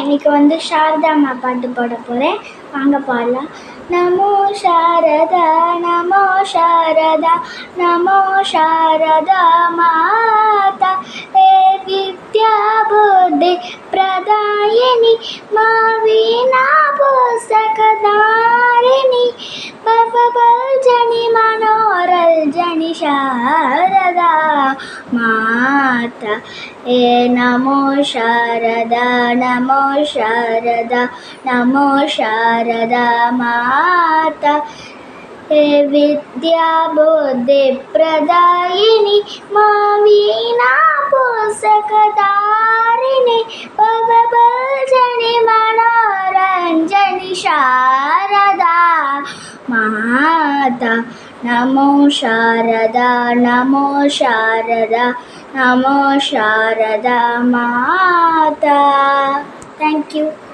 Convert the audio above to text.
இன்னைக்கு வந்து சாரதா அம்மா பாட்டு பாட போகிறேன். வாங்க பாடலாம். நமோ சாரதா நமோ சாரதா நமோ சாரதா மாதா ஹே வித்யா बुद्धि प्रदायिनी मा वीणा पुस्तकधारिणी भवभञ्जनी मनोरञ्जनी शारदा माता हे नमो शारदा नमो शारदा नमो शारदा माता हे विद्या बुद्धि प्रदायिनी मा वीणा पुस्तकधारिणी भवभञ्जनी मनोरञ्जनी शारदा माता नमो शारदा नमो शारदा नमो शारदा माता. Thank you.